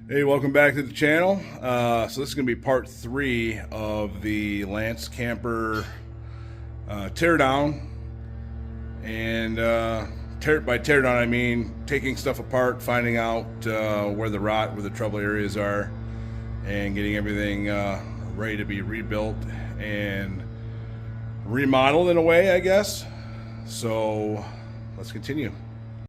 Hey, welcome back to the channel. So this is going to be part 3 of the Lance camper teardown. And by teardown I mean taking stuff apart, finding out where the trouble areas are, and getting everything ready to be rebuilt and remodeled in a way, I guess. So let's continue.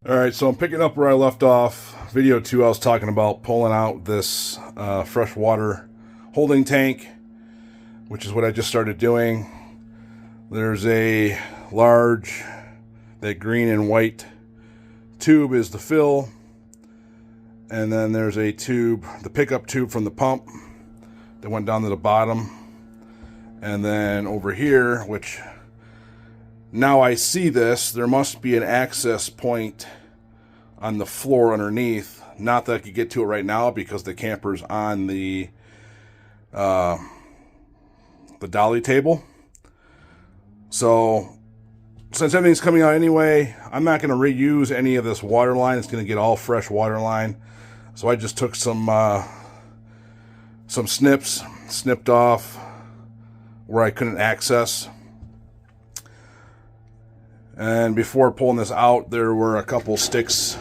Alright, so I'm picking up where I left off. Video 2, I was talking about pulling out this freshwater holding tank, which is what I just started doing. There's a large, that green and white tube is the fill, and then there's a tube, the pickup tube from the pump that went down to the bottom. And then over here, which now I see this, there must be an access point on the floor underneath. Not that I could get to it right now because the camper's on the dolly table. So since everything's coming out anyway, I'm not going to reuse any of this water line. It's going to get all fresh water line. So I just took some snipped off where I couldn't access. And before pulling this out, there were a couple sticks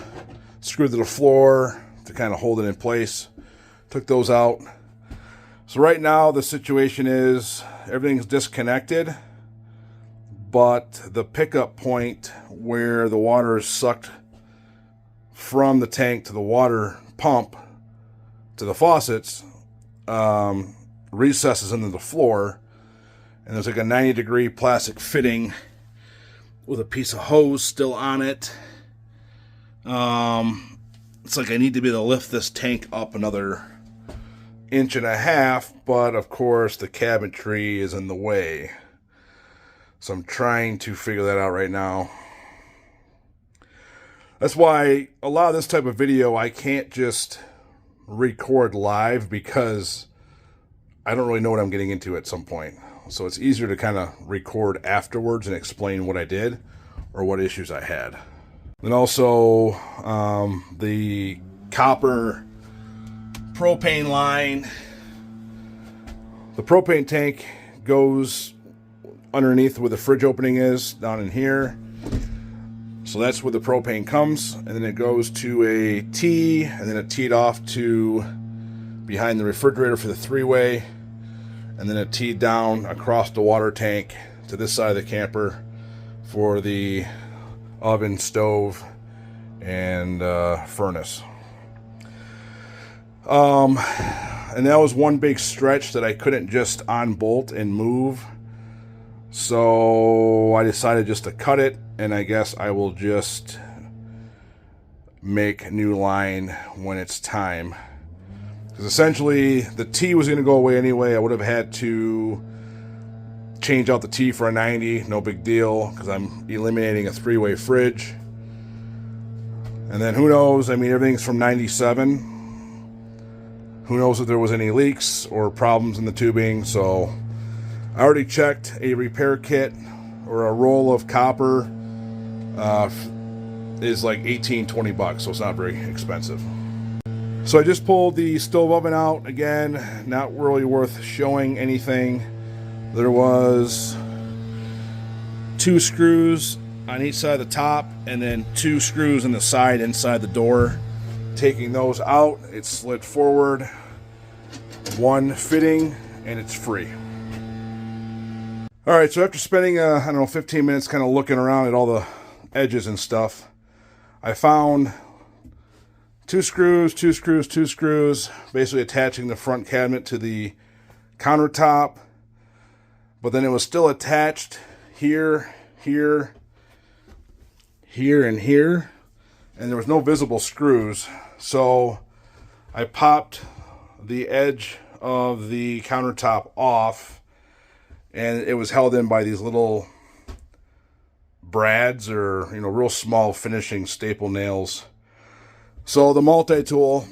screwed to the floor to kind of hold it in place. Took those out. So right now the situation is everything's disconnected, but the pickup point where the water is sucked from the tank to the water pump to the faucets recesses into the floor, and there's like a 90-degree plastic fitting with a piece of hose still on it. It's like I need to be able to lift this tank up another 1.5 inches, but of course the cabinetry is in the way. So I'm trying to figure that out right now. That's why a lot of this type of video I can't just record live, because I don't really know what I'm getting into at some point. So it's easier to kind of record afterwards and explain what I did or what issues I had. And also the copper propane line. The propane tank goes underneath where the fridge opening is, down in here. So that's where the propane comes, and then it goes to a T, and then it teed off to behind the refrigerator for the 3-way. And then it teed down across the water tank to this side of the camper for the oven, stove, and furnace. And that was one big stretch that I couldn't just unbolt and move. So I decided just to cut it, and I guess I will just make a new line when it's time. Because essentially, the T was going to go away anyway. I would have had to change out the T for a 90. No big deal, because I'm eliminating a 3-way fridge. And then who knows? I mean, everything's from 97. Who knows if there was any leaks or problems in the tubing. So I already checked a repair kit, or a roll of copper is like $18-20, so it's not very expensive. So I just pulled the stove oven out. Again, not really worth showing anything. There was 2 screws on each side of the top, and then 2 screws on the side inside the door. Taking those out, it slid forward. 1 fitting, and it's free. Alright, so after spending, 15 minutes kind of looking around at all the edges and stuff, I found 2 screws, basically attaching the front cabinet to the countertop. But then it was still attached here, and here. And there was no visible screws. So I popped the edge of the countertop off, and it was held in by these little brads, or, real small finishing staple nails. So the multi-tool,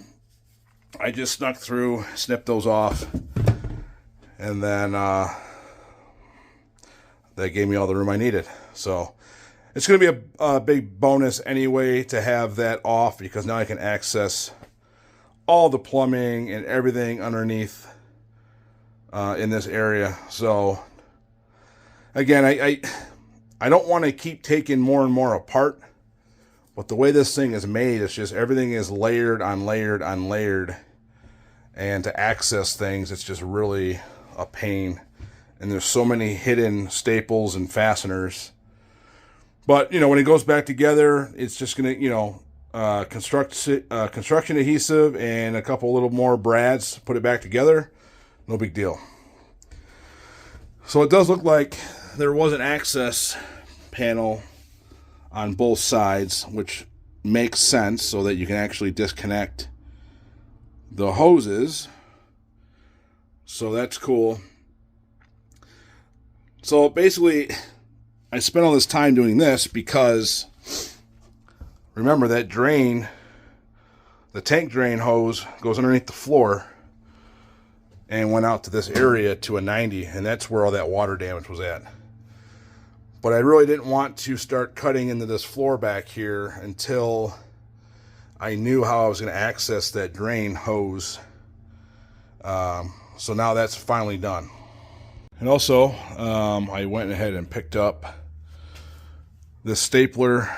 I just snuck through, snipped those off, and then that gave me all the room I needed. So it's going to be a big bonus anyway to have that off, because now I can access all the plumbing and everything underneath in this area. So again, I don't want to keep taking more and more apart, but the way this thing is made, it's just everything is layered on layered on layered, and to access things, it's just really a pain. And there's so many hidden staples and fasteners. But, you know, when it goes back together, it's just going to, you know, construction adhesive and a couple little more brads, put it back together. No big deal. So it does look like there was an access panel on both sides, which makes sense so that you can actually disconnect the hoses. So that's cool. So basically, I spent all this time doing this because, remember, that drain, the tank drain hose goes underneath the floor and went out to this area to a 90, and that's where all that water damage was at. But I really didn't want to start cutting into this floor back here until I knew how I was going to access that drain hose. So now that's finally done. And also, I went ahead and picked up this stapler,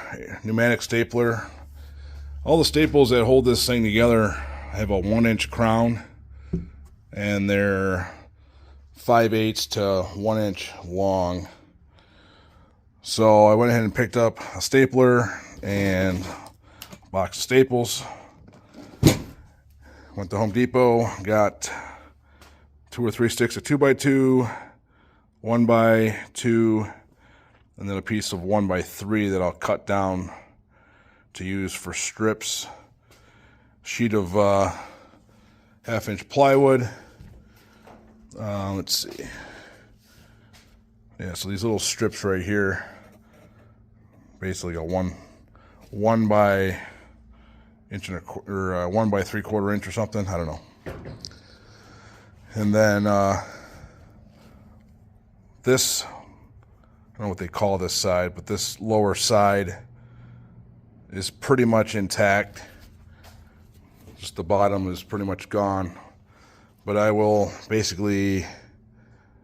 pneumatic stapler. All the staples that hold this thing together have a 1-inch crown, and they're 5/8 to 1 inch long. So I went ahead and picked up a stapler and a box of staples. Went to Home Depot, got 2 or 3 sticks of 2x2, 1x2, and then a piece of 1x3 that I'll cut down to use for strips. Sheet of 1/2-inch plywood. Let's see. Yeah, so these little strips right here, basically a 1 by inch and a quarter, or 1 by 3/4 inch or something. I don't know. And then this, I don't know what they call this side, but this lower side is pretty much intact. Just the bottom is pretty much gone. But I will basically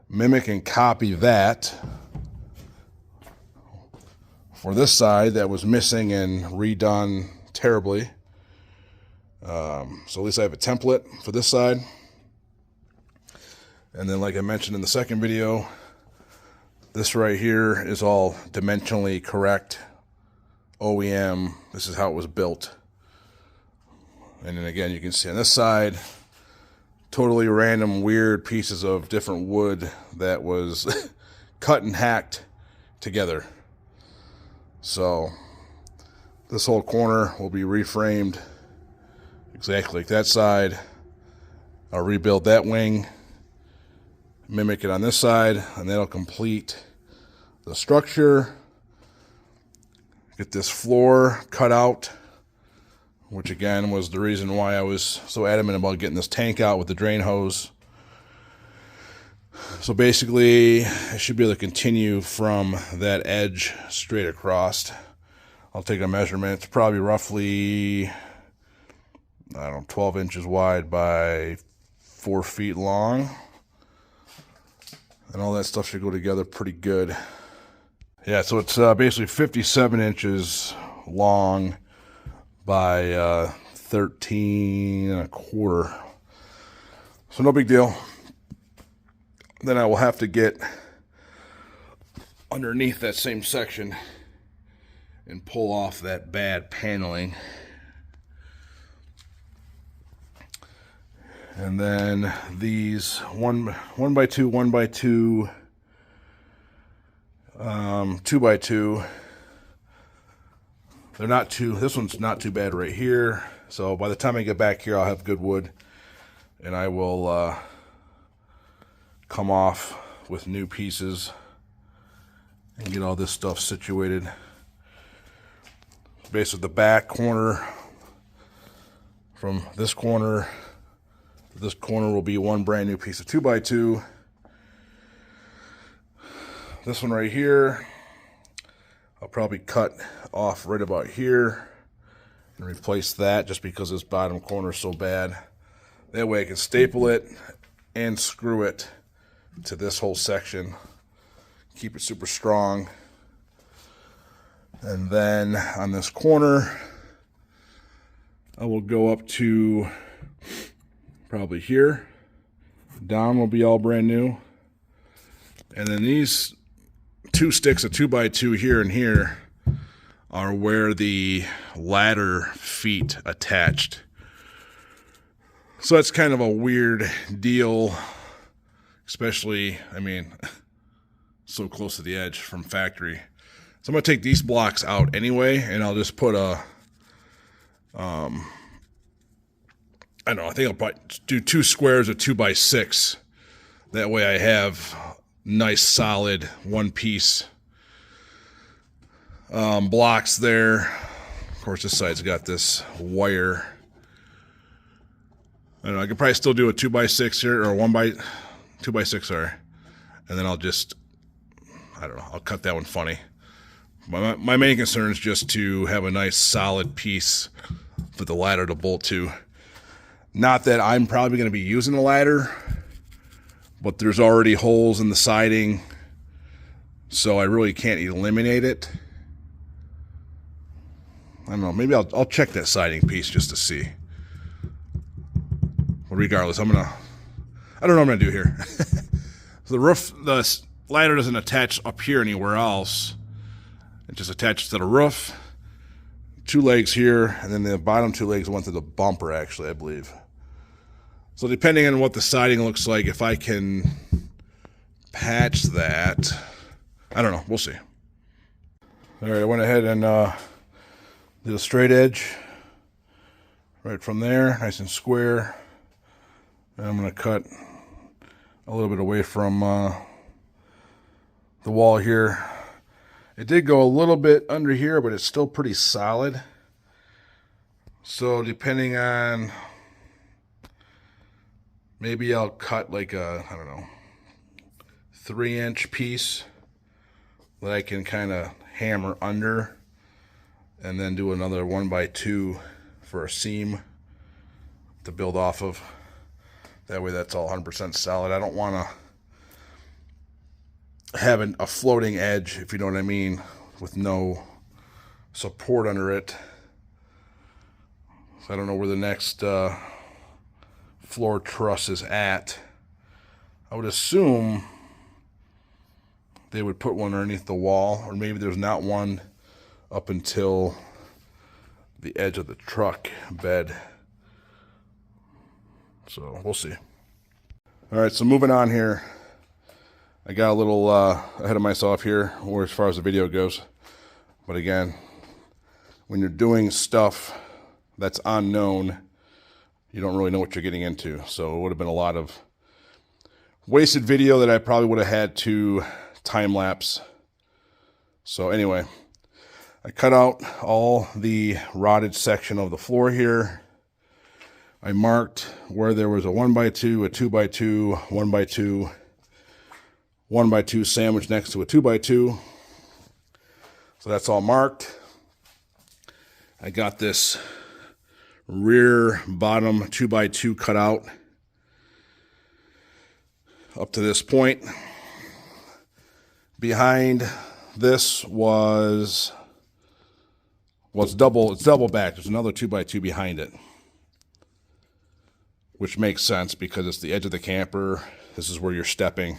mimic and copy that for this side that was missing and redone terribly. So at least I have a template for this side. And then, like I mentioned in the second video, this right here is all dimensionally correct. OEM, this is how it was built. And then again, you can see on this side, totally random, weird pieces of different wood that was cut and hacked together. So this whole corner will be reframed exactly like that side. I'll rebuild that wing, mimic it on this side, and that'll complete the structure. Get this floor cut out, which again was the reason why I was so adamant about getting this tank out with the drain hose. So basically, I should be able to continue from that edge straight across. I'll take a measurement. It's probably roughly, I don't know, 12 inches wide by 4 feet long. And all that stuff should go together pretty good. Yeah, so it's basically 57 inches long by 13 1/4. So no big deal. Then I will have to get underneath that same section and pull off that bad paneling. And then these 1x2, 1x2, 2x2. They're not too, this one's not too bad right here. So by the time I get back here, I'll have good wood, and I will come off with new pieces and get all this stuff situated. Basically the back corner, from this corner to this corner, will be one brand new piece of 2x2. This one right here, I'll probably cut off right about here and replace that just because this bottom corner is so bad. That way I can staple it and screw it to this whole section. Keep it super strong. And then on this corner, I will go up to probably here. Down will be all brand new. And then these two sticks of 2x2 here and here are where the ladder feet attached. So that's kind of a weird deal, especially, I mean, so close to the edge from factory. So I'm going to take these blocks out anyway, and I'll just put a, I don't know, I think I'll probably do 2 squares of 2x6. That way I have nice solid one-piece blocks there. Of course, this side's got this wire. I don't know, I could probably still do a 2x6 here, or 2x6, sorry. And then I'll just, I don't know, I'll cut that one funny. My main concern is just to have a nice solid piece for the ladder to bolt to. Not that I'm probably going to be using the ladder, but there's already holes in the siding, so I really can't eliminate it. I don't know, maybe I'll check that siding piece just to see. But regardless, I don't know what I'm going to do here. So the ladder doesn't attach up here anywhere else. It just attaches to the roof. 2 legs here, and then the bottom 2 legs went to the bumper, actually, I believe. So depending on what the siding looks like, if I can patch that, I don't know, we'll see. All right, I went ahead and did a straight edge right from there, nice and square. And I'm going to cut a little bit away from the wall here. It did go a little bit under here, but it's still pretty solid. So depending on, maybe I'll cut like a, I don't know, 3-inch piece that I can kind of hammer under, and then do another 1x2 for a seam to build off of. That way that's all 100% solid. I don't want to have a floating edge, if you know what I mean, with no support under it. So I don't know where the next floor truss is at. I would assume they would put one underneath the wall, or maybe there's not one up until the edge of the truck bed. So we'll see. All right, so moving on here. I got a little ahead of myself here as far as the video goes. But again, when you're doing stuff that's unknown, you don't really know what you're getting into. So it would have been a lot of wasted video that I probably would have had to time lapse. So anyway, I cut out all the rotted section of the floor here. I marked where there was a 1x2, a 2x2, 1x2, 1x2 sandwich next to a 2x2. So that's all marked. I got this rear bottom 2x2 cut out up to this point. Behind this was, well, it's double back. There's another 2x2 behind it, which makes sense because it's the edge of the camper. This is where you're stepping.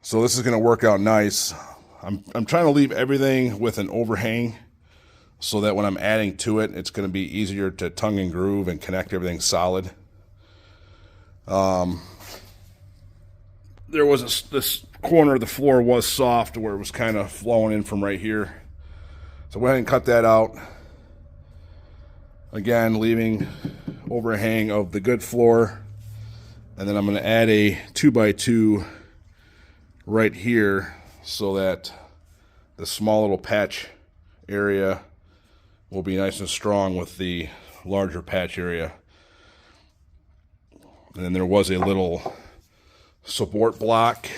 So this is going to work out nice. I'm trying to leave everything with an overhang so that when I'm adding to it, it's going to be easier to tongue and groove and connect everything solid. There was this corner of the floor was soft where it was kind of flowing in from right here. So I went ahead and cut that out. Again, leaving overhang of the good floor. And then I'm going to add a 2x2 right here so that the small little patch area will be nice and strong with the larger patch area. And then there was a little support block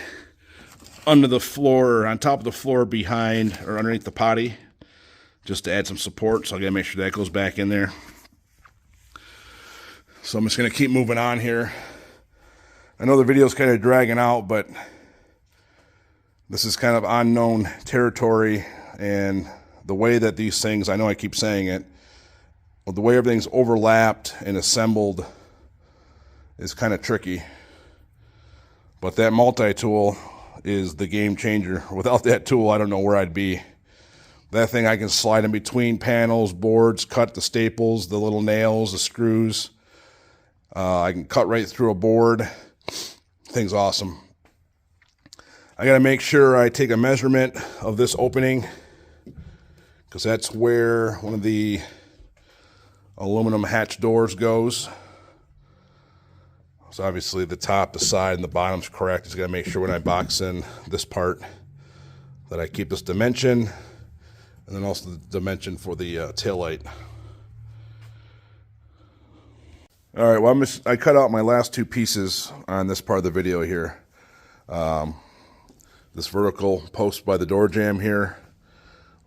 under the floor, on top of the floor behind or underneath the potty, just to add some support. So I gotta make sure that goes back in there. So I'm just gonna keep moving on here. I know the video's kind of dragging out, but this is kind of unknown territory, and the way that these things, I know I keep saying it, but the way everything's overlapped and assembled is kind of tricky. But that multi-tool is the game changer. Without that tool, I don't know where I'd be. That thing, I can slide in between panels, boards, cut the staples, the little nails, the screws. I can cut right through a board. Thing's awesome. I got to make sure I take a measurement of this opening, because that's where one of the aluminum hatch doors goes. So obviously the top, the side, and the bottom's correct. Just got to make sure when I box in this part that I keep this dimension, and then also the dimension for the tail light. All right, well, I cut out my last two pieces on this part of the video here. This vertical post by the door jamb here,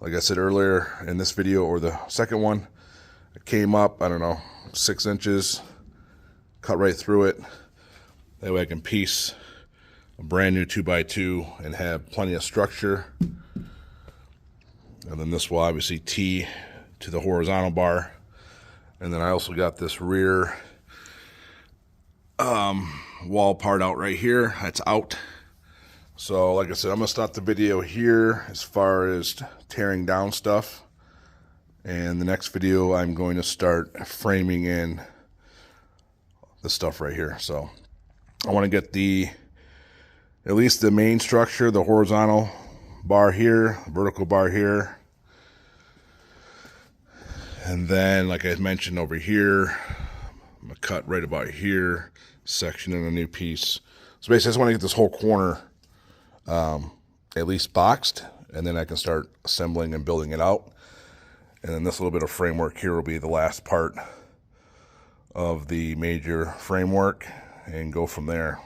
like I said earlier in this video, or the second one, it came up, I don't know, 6 inches, cut right through it. That way I can piece a brand new 2x2 and have plenty of structure. And then this will obviously tee to the horizontal bar. And then I also got this rear wall part out right here. That's out. So like I said, I'm going to stop the video here as far as tearing down stuff. And the next video, I'm going to start framing in the stuff right here. So I want to get at least the main structure, the horizontal bar here, vertical bar here. And then, like I mentioned over here, I'm going to cut right about here, section in a new piece. So basically, I just want to get this whole corner at least boxed, and then I can start assembling and building it out. And then this little bit of framework here will be the last part of the major framework, and go from there.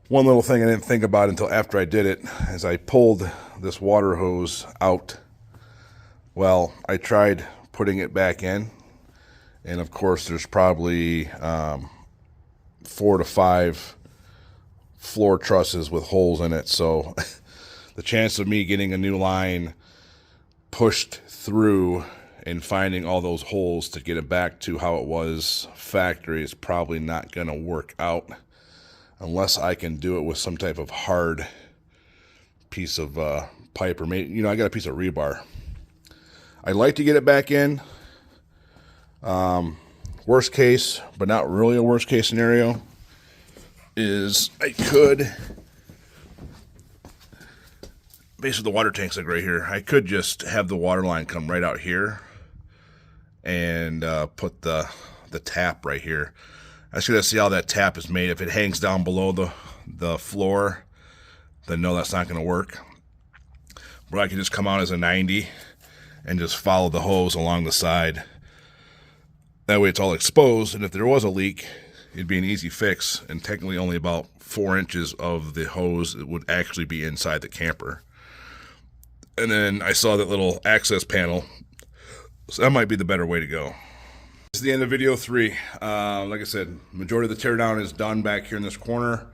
One little thing I didn't think about until after I did it is I pulled this water hose out. Well, I tried putting it back in, and of course there's probably 4 to 5 floor trusses with holes in it, so the chance of me getting a new line pushed through and finding all those holes to get it back to how it was factory is probably not going to work out unless I can do it with some type of hard piece of pipe, or maybe, I got a piece of rebar. I'd like to get it back in. Worst case, but not really a worst case scenario, is I could, basically the water tank's like right here, I could just have the water line come right out here and put the tap right here. I just gotta see how that tap is made. If it hangs down below the floor, then no, that's not gonna work. But I can just come out as a 90 and just follow the hose along the side. That way it's all exposed, and if there was a leak, it'd be an easy fix, and technically only about 4 inches of the hose would actually be inside the camper. And then I saw that little access panel, so that might be the better way to go. This is the end of video 3. Like I said, majority of the teardown is done back here in this corner.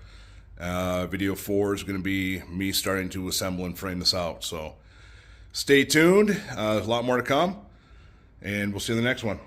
Video 4 is going to be me starting to assemble and frame this out. So stay tuned. There's a lot more to come, and we'll see you in the next one.